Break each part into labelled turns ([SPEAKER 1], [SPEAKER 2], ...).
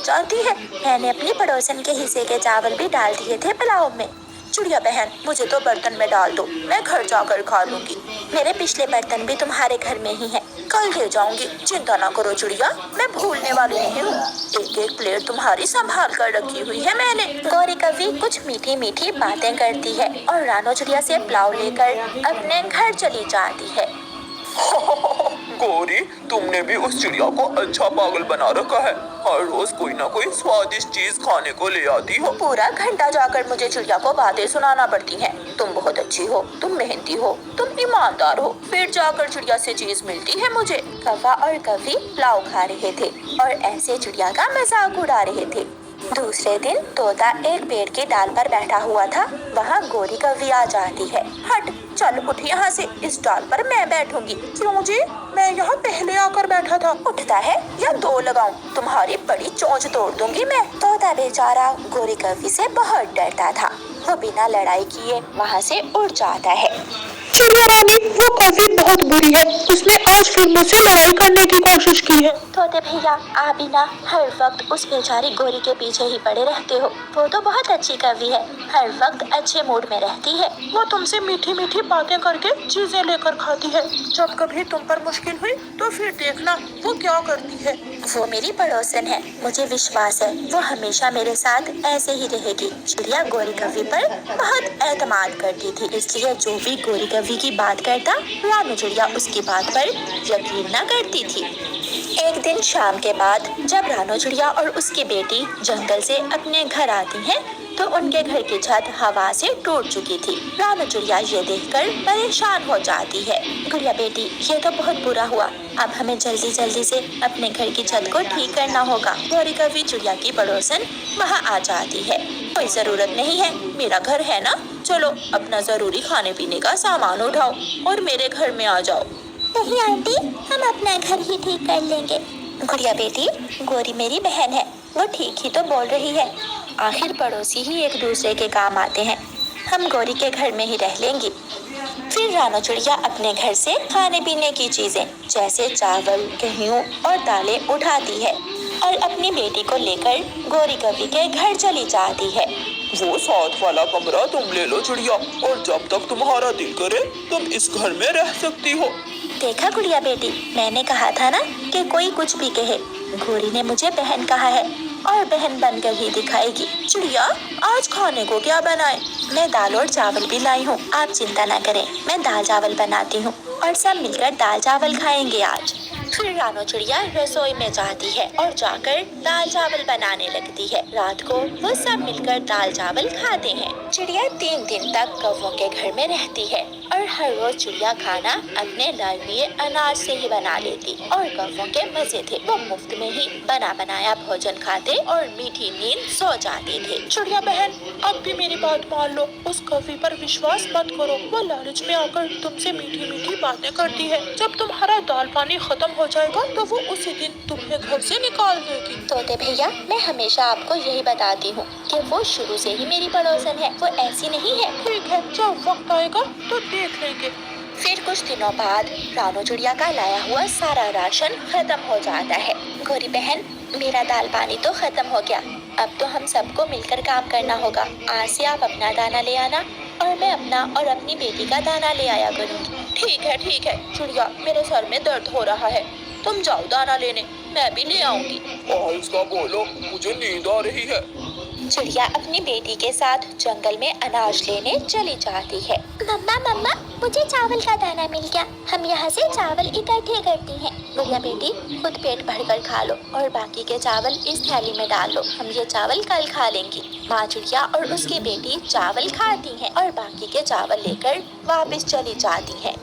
[SPEAKER 1] जानती है, मैंने अपनी पड़ोसन के हिस्से के चावल भी डाल दिए थे पुलाव में। चिड़िया बहन, मुझे तो बर्तन में डाल दो, मैं घर जाकर खा लूंगी। मेरे पिछले बर्तन भी तुम्हारे घर में ही हैं, कल ले जाऊंगी, चिंता ना करो चिड़िया, मैं भूलने वाली नहीं हूँ। एक एक प्लेट तुम्हारी संभाल कर रखी हुई है मैंने। गौरी कभी कुछ मीठी मीठी बातें करती है और रानो चिड़िया से पुलाव लेकर अपने घर चली जाती है।
[SPEAKER 2] गौरी, तुमने भी उस चिड़िया को अच्छा पागल बना रखा है। हर रोज कोई ना कोई स्वादिष्ट चीज खाने को ले आती हो।
[SPEAKER 1] पूरा घंटा जाकर मुझे चिड़िया को बातें सुनाना पड़ती हैं। तुम बहुत अच्छी हो, तुम मेहनती हो, तुम ईमानदार हो, फिर जाकर चिड़िया से चीज मिलती है मुझे। कौवा और कौवी पुलाव खा रहे थे और ऐसे चिड़िया का मजाक उड़ा रहे थे। दूसरे दिन तोता एक पेड़ की डाल पर बैठा हुआ था। वहाँ गोरी कौवी आ जाती है। हट, चल उठ यहाँ से, इस डाल पर मैं बैठूंगी। क्यों जी, मैं यहाँ पहले आकर बैठा था। उठता है या दो लगाऊं, तुम्हारी बड़ी चोंच तोड़ दूंगी मैं। तोता बेचारा गोरी कौवी से बहुत डरता था। वो बिना लड़ाई किए वहाँ से उड़ जाता है।
[SPEAKER 3] चिड़िया रानी, वो कौवी बहुत बुरी है, उसने आज फिर मुझसे लड़ाई करने की कोशिश की है।
[SPEAKER 1] तोते भैया, आप भी ना हर वक्त उस बेचारी गोरी के पीछे ही पड़े रहते हो। वो तो बहुत अच्छी कवि है, हर वक्त अच्छे मूड में रहती है।
[SPEAKER 3] वो तुमसे मीठी मीठी बातें करके चीजें लेकर खाती है। जब कभी तुम पर मुश्किल हुई तो फिर देखना वो क्या करती है।
[SPEAKER 1] वो मेरी पड़ोसन है, मुझे विश्वास है वो हमेशा मेरे साथ ऐसे ही रहेगी। चिड़िया गोरी कवि पर बहुत एतमाद करती थी, इसलिए जो भी गोरी कवि की बात करता, रानू चिड़िया उसकी बात पर यकीन न करती थी। एक दिन शाम के बाद जब रानो चिड़िया और उसकी बेटी जंगल से अपने घर आती हैं, तो उनके घर की छत हवा से टूट चुकी थी। रानो चिड़िया ये देखकर परेशान हो जाती है। गुड़िया बेटी, ये तो बहुत बुरा हुआ, अब हमें जल्दी जल्दी से अपने घर की छत को ठीक करना होगा। गोरी कवि चिड़िया की पड़ोसन वहाँ आ जाती है। कोई जरूरत नहीं है, मेरा घर है ना, चलो अपना जरूरी खाने पीने का सामान उठाओ और मेरे घर में आ जाओ। नहीं आंटी, हम अपना घर ही ठीक कर लेंगे। गुड़िया बेटी, गोरी मेरी बहन है, वो ठीक ही तो बोल रही है। आखिर पड़ोसी ही एक दूसरे के काम आते हैं, हम गोरी के घर में ही रह लेंगी। फिर रानो चिड़िया अपने घर से खाने पीने की चीजें जैसे चावल, गेहूं और दालें उठाती है और अपनी बेटी को लेकर गोरी कवि के घर चली जाती है।
[SPEAKER 2] वो साथ वाला कमरा तुम ले लो चिड़िया, और जब तक तुम्हारा दिल करे तुम इस घर में रह सकती हो।
[SPEAKER 1] देखा गुड़िया बेटी, मैंने कहा था ना कि कोई कुछ भी कहे, गोरी ने मुझे बहन कहा है और बहन बनकर ही दिखाएगी। चिड़िया, आज खाने को क्या बनाए? मैं दाल और चावल भी लाई हूँ, आप चिंता ना करें, मैं दाल चावल बनाती हूँ और सब मिलकर दाल चावल खाएंगे आज। फिर रानो चिड़िया रसोई में जाती है और जाकर दाल चावल बनाने लगती है। रात को वो सब मिलकर दाल चावल खाते हैं। चिड़िया 3 दिन तक कौवों के घर में रहती है और हर रोज चिड़िया खाना अपने लिए अनाज से ही बना लेती और कौवों के मजे थे। वो मुफ्त में ही बना बनाया भोजन खाते और मीठी नींद सो जाते थे।
[SPEAKER 3] चिड़िया बहन, अब भी मेरी बात मान लो, उस कौवी पर विश्वास मत करो। वो लालच में आकर तुमसे मीठी मीठी बातें करती है। जब तुम्हारा दाल पानी खत्म हो जाएगा तो वो उसी दिन तुम्हें घर से निकाल देगी।
[SPEAKER 1] तोते भैया, मैं हमेशा आपको यही बताती हूँ कि वो शुरू से ही मेरी पड़ोसन है, वो ऐसी नहीं है।
[SPEAKER 3] ठीक है, जब वक्त आएगा तो देख लेंगे।
[SPEAKER 1] फिर कुछ दिनों बाद रानो चिड़िया का लाया हुआ सारा राशन खत्म हो जाता है। गोरी बहन, मेरा दाल पानी तो खत्म हो गया, अब तो हम सबको मिलकर काम करना होगा। आज से आप अपना दाना ले आना और मैं अपना और अपनी बेटी का दाना ले आया करूँगी।
[SPEAKER 3] ठीक है चिड़िया, मेरे सर में दर्द हो रहा है, तुम जाओ दाना लेने, मैं भी ले आऊंगी।
[SPEAKER 2] आहिस्ता बोलो, मुझे नींद आ रही है।
[SPEAKER 1] चिड़िया अपनी बेटी के साथ जंगल में अनाज लेने चली जाती है। मम्मा, मुझे चावल का दाना मिल गया, हम यहाँ से चावल इकट्ठे करते हैं। गुड़िया बेटी, खुद पेट भरकर खा लो और बाकी के चावल इस थैली में डाल लो, हम ये चावल कल खा लेंगी। माँ चिड़िया और उसकी बेटी चावल खाती हैं और बाकी के चावल लेकर वापस चली जाती हैं।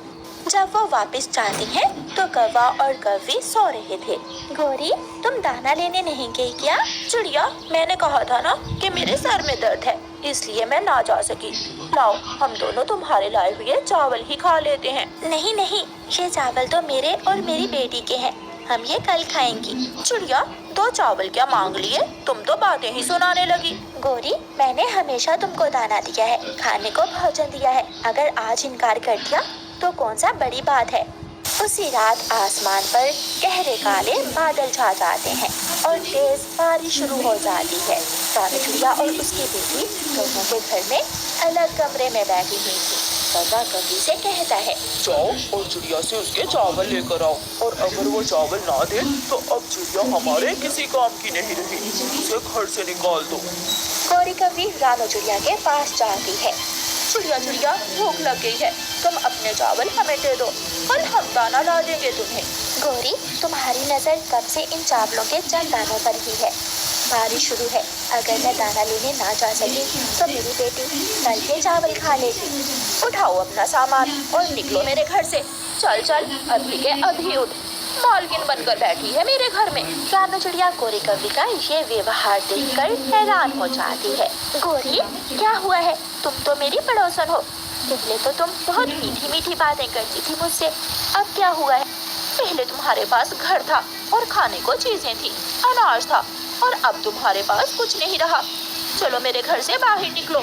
[SPEAKER 1] जब वो वापस जाती हैं तो कौवा और कौवी सो रहे थे। गोरी, तुम दाना लेने नहीं गई क्या?
[SPEAKER 3] चिड़िया, मैंने कहा था ना कि मेरे सर में दर्द है, इसलिए मैं ना जा सकी। लाओ, हम दोनों तुम्हारे लाए हुए चावल ही खा लेते हैं।
[SPEAKER 1] नहीं, ये चावल तो मेरे और मेरी बेटी के हैं, हम ये कल खाएंगी।
[SPEAKER 3] चिड़िया, 2 चावल क्या मांग लिए? तुम तो बातें ही सुनाने लगी।
[SPEAKER 1] गोरी, मैंने हमेशा तुमको दाना दिया है, खाने को भोजन दिया है, अगर आज इनकार कर दिया तो कौन सा बड़ी बात है। उसी रात आसमान पर गहरे काले बादल छा जाते हैं और तेज बारिश शुरू हो जाती है। रानू चिड़िया और उसकी बेटी दोनों के घर में अलग कमरे में बैठी हुई थी। कौवा कौवी से कहता है,
[SPEAKER 2] जाओ और चिड़िया से उसके चावल लेकर आओ, और अगर वो चावल ना दे तो अब चिड़िया हमारे किसी काम की नहीं रही, उसे घर से निकाल दो।
[SPEAKER 1] गौरी कौवी रानू चिड़िया के पास जाती है।
[SPEAKER 3] चिड़िया चिड़िया, भूख लग गई है, तुम अपने चावल हमें दे दो, कल हम दाना ला देंगे तुम्हें।
[SPEAKER 1] गौरी, तुम्हारी नजर कब से इन चावलों के चंद दानों पर ही है। बारिश शुरू है, अगर मैं दाना लेने ना जा सकी तो मेरी बेटी कल के चावल खा लेगी।
[SPEAKER 3] उठाओ अपना सामान और निकलो मेरे घर से। चल चल, अभी के अभी उठ, मालकिन बनकर बैठी है मेरे घर में।
[SPEAKER 1] रानू चिड़िया गौरी कौवी का ये व्यवहार देखकर हैरान हो जाती है। गौरी, क्या हुआ है? तुम तो मेरी पड़ोसन हो। पहले तो तुम बहुत मीठी मीठी बातें करती थी मुझसे, अब क्या हुआ है?
[SPEAKER 3] पहले तुम्हारे पास घर था और खाने को चीजें थी, अनाज था, और अब तुम्हारे पास कुछ नहीं रहा। चलो मेरे घर से बाहर निकलो।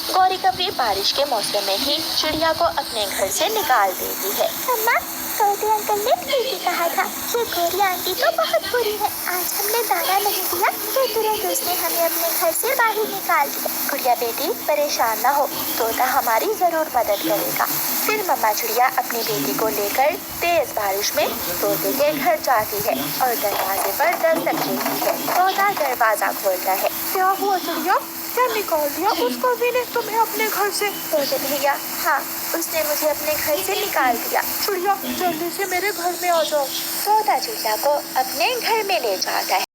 [SPEAKER 1] गौरी कौवी बारिश के मौसम में ही चिड़िया को अपने घर से निकाल देती है।
[SPEAKER 4] अम्मा, छोटे अंकल ने ठीक ही कहा था, ये गौरी आंटी तो बहुत बुरी है। आज हमने दाना नहीं दिया तो तुरंत उसने हमें अपने घर से बाहर निकाल दिया।
[SPEAKER 1] गुड़िया बेटी, परेशान ना हो, तोता हमारी जरूर मदद करेगा। फिर मम्मा चिड़िया अपनी बेटी को लेकर तेज बारिश में तोते के घर जाती है और दरवाजे पर दस्तक देती है। तोता दरवाजा खोलता है।
[SPEAKER 3] क्या हुआ चिड़िया, क्या निकाल दिया उस कौवी ने तुम्हें अपने घर से?
[SPEAKER 1] तोते भैया, हाँ, उसने मुझे अपने घर से निकाल दिया।
[SPEAKER 3] चिड़िया, जल्दी से मेरे घर में आ जाओ।
[SPEAKER 1] तोता चिड़िया को अपने घर में ले जाता है।